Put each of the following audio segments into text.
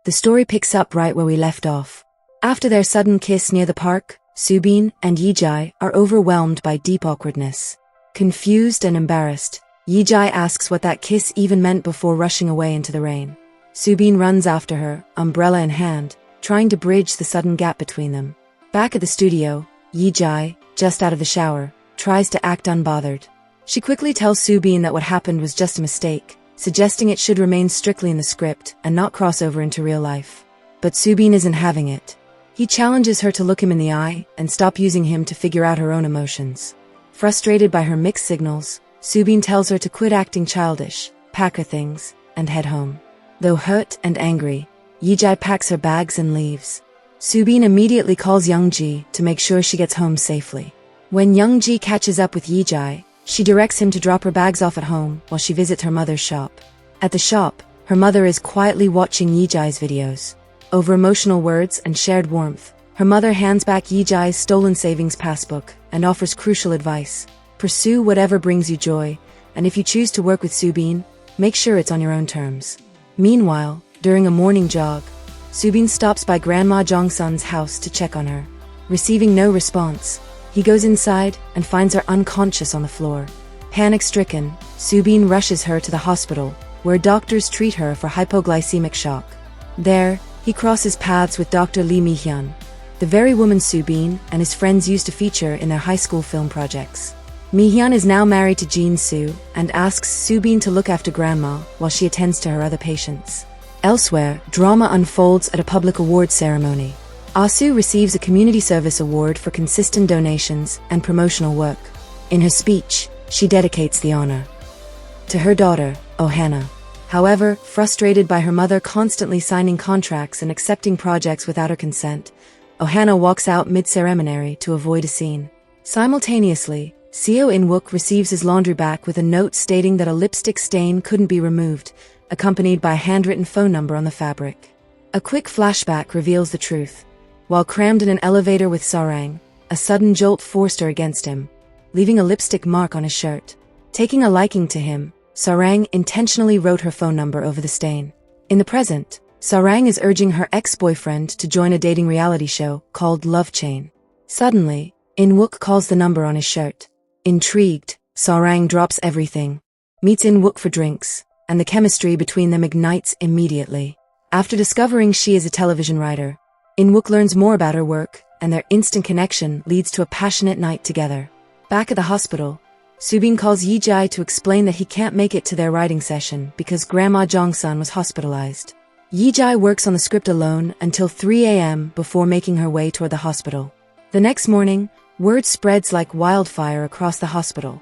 The story picks up right where we left off. After their sudden kiss near the park, Subin and Ye-jai are overwhelmed by deep awkwardness. Confused and embarrassed, Ye-jai asks what that kiss even meant before rushing away into the rain. Subin runs after her, umbrella in hand, trying to bridge the sudden gap between them. Back at the studio, Ye-jai, just out of the shower, tries to act unbothered. She quickly tells Subin that what happened was just a mistake, suggesting it should remain strictly in the script and not cross over into real life. But Subin isn't having it. He challenges her to look him in the eye and stop using him to figure out her own emotions. Frustrated by her mixed signals, Subin tells her to quit acting childish, pack her things, and head home. Though hurt and angry, Ye-jai packs her bags and leaves. Subin immediately calls Young-ji to make sure she gets home safely. When Young-ji catches up with Ye-jai, she directs him to drop her bags off at home while she visits her mother's shop. At the shop, her mother is quietly watching Ye-jai's videos. Over emotional words and shared warmth, her mother hands back Ye-jai's stolen savings passbook and offers crucial advice. Pursue whatever brings you joy, and if you choose to work with Subin, make sure it's on your own terms. Meanwhile, during a morning jog, Subin stops by Grandma Jongsun's house to check on her. Receiving no response, he goes inside and finds her unconscious on the floor. Panic-stricken, Subin rushes her to the hospital, where doctors treat her for hypoglycemic shock. There, he crosses paths with Dr. Lee Mi-hyun, the very woman Subin and his friends used to feature in their high school film projects. Mi-hyun is now married to Jin-soo and asks Subin to look after Grandma while she attends to her other patients. Elsewhere, drama unfolds at a public awards ceremony. Ah-soo receives a community service award for consistent donations and promotional work. In her speech, she dedicates the honor to her daughter, Oh-hana. However, frustrated by her mother constantly signing contracts and accepting projects without her consent, Oh-hana walks out mid-ceremony to avoid a scene. Simultaneously, Seo In-wook receives his laundry bag with a note stating that a lipstick stain couldn't be removed, accompanied by a handwritten phone number on the fabric. A quick flashback reveals the truth. While crammed in an elevator with Sarang, a sudden jolt forced her against him, leaving a lipstick mark on his shirt. Taking a liking to him, Sarang intentionally wrote her phone number over the stain. In the present, Sarang is urging her ex-boyfriend to join a dating reality show called Love Chain. Suddenly, In-wook calls the number on his shirt. Intrigued, Sarang drops everything, meets In-wook for drinks, and the chemistry between them ignites immediately. After discovering she is a television writer, In-wook learns more about her work, and their instant connection leads to a passionate night together. Back at the hospital, Subin calls Ye-jai to explain that he can't make it to their writing session because Grandma Jongsun was hospitalized. Ye-jai works on the script alone until 3 a.m. before making her way toward the hospital. The next morning, word spreads like wildfire across the hospital.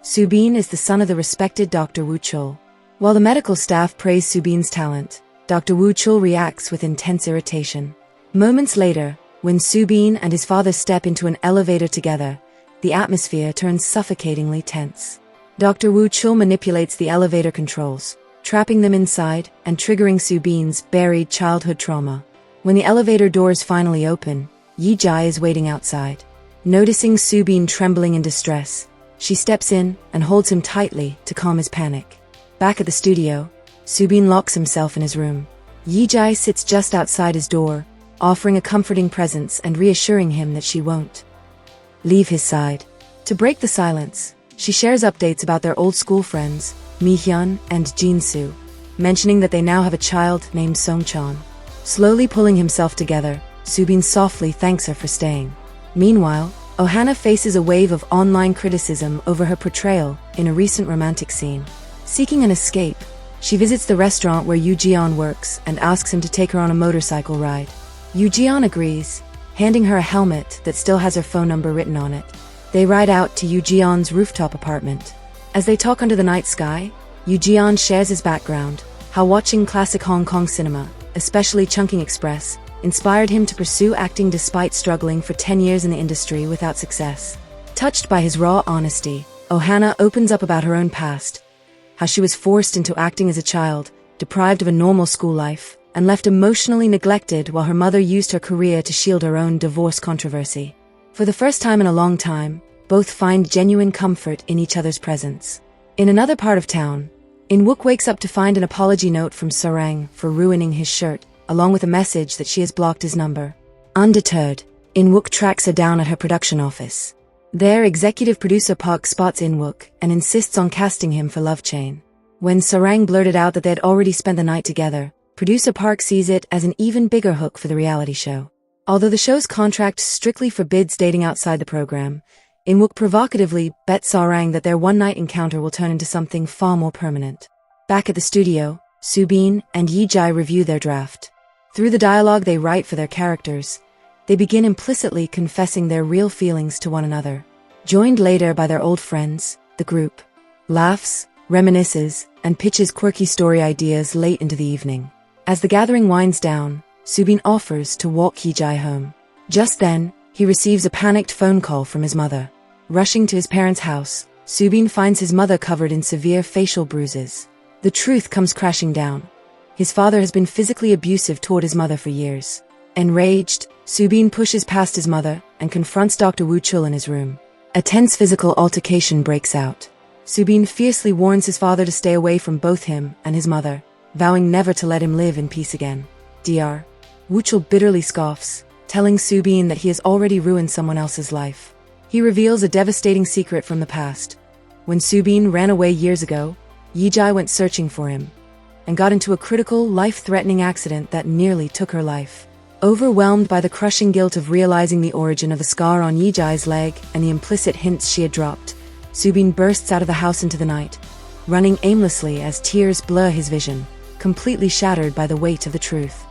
Subin is the son of the respected Dr. Woo Chul. While the medical staff praise Subin's talent, Dr. Woo Chul reacts with intense irritation. Moments later, when Subin and his father step into an elevator together, the atmosphere turns suffocatingly tense. Dr. Woo Chul manipulates the elevator controls, trapping them inside and triggering Subin's buried childhood trauma. When the elevator doors finally open, Ye-jai is waiting outside. Noticing Subin trembling in distress, she steps in and holds him tightly to calm his panic. Back at the studio, Subin locks himself in his room. Ye-jai sits just outside his door, offering a comforting presence and reassuring him that she won't leave his side. To break the silence, she shares updates about their old school friends, Mi-hyun and Jin-soo, mentioning that they now have a child named Song-chan. Slowly pulling himself together, Subin softly thanks her for staying. Meanwhile, Oh-hana faces a wave of online criticism over her portrayal in a recent romantic scene. Seeking an escape, she visits the restaurant where Yoo-jeon works and asks him to take her on a motorcycle ride. Yoo-jeon agrees, handing her a helmet that still has her phone number written on it. They ride out to Yoo-jeon's rooftop apartment. As they talk under the night sky, Yoo-jeon shares his background, how watching classic Hong Kong cinema, especially Chungking Express, inspired him to pursue acting despite struggling for 10 years in the industry without success. Touched by his raw honesty, Oh-hana opens up about her own past, how she was forced into acting as a child, deprived of a normal school life, and left emotionally neglected while her mother used her career to shield her own divorce controversy. For the first time in a long time, both find genuine comfort in each other's presence. In another part of town, In-wook wakes up to find an apology note from Sarang for ruining his shirt, along with a message that she has blocked his number. Undeterred, In-wook tracks her down at her production office. There, executive producer Park spots In-wook and insists on casting him for Love Chain. When Sarang blurted out that they had already spent the night together, producer Park sees it as an even bigger hook for the reality show. Although the show's contract strictly forbids dating outside the program, In-wook provocatively bets Sarang that their one-night encounter will turn into something far more permanent. Back at the studio, Subin and Ye-jai review their draft. Through the dialogue they write for their characters, they begin implicitly confessing their real feelings to one another. Joined later by their old friends, the group laughs, reminisces, and pitches quirky story ideas late into the evening. As the gathering winds down, Subin offers to walk Ye-jai home. Just then, he receives a panicked phone call from his mother. Rushing to his parents' house, Subin finds his mother covered in severe facial bruises. The truth comes crashing down. His father has been physically abusive toward his mother for years. Enraged, Subin pushes past his mother and confronts Dr. Woo-chul in his room. A tense physical altercation breaks out. Subin fiercely warns his father to stay away from both him and his mother, vowing never to let him live in peace again. Dr. Woo-chul bitterly scoffs, telling Subin that he has already ruined someone else's life. He reveals a devastating secret from the past. When Subin ran away years ago, Ye-jai went searching for him and got into a critical, life-threatening accident that nearly took her life. Overwhelmed by the crushing guilt of realizing the origin of the scar on Ye-jai's leg and the implicit hints she had dropped, Subin bursts out of the house into the night, running aimlessly as tears blur his vision, completely shattered by the weight of the truth.